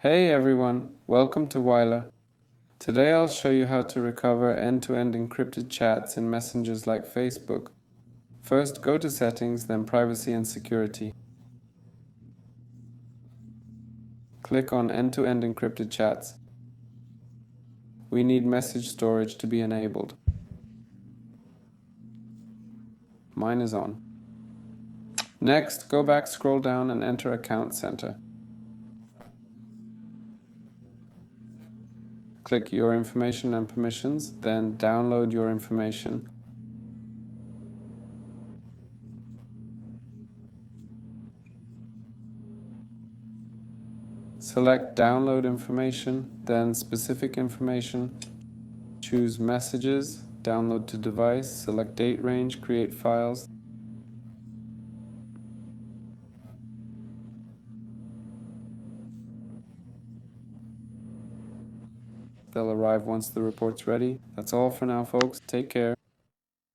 Hey everyone, welcome to Wyla. Today I'll show you how to recover end-to-end encrypted chats in messengers like Facebook. First, go to Settings, then Privacy and Security. Click on End-to-end encrypted chats. We need message storage to be enabled. Mine is on. Next, go back, scroll down and enter Account Center. Click Your Information and Permissions, then Download Your Information. Select Download Information, then Specific Information. Choose Messages, Download to Device, select Date Range, Create Files. They'll arrive once the report's ready. That's all for now, folks. Take care.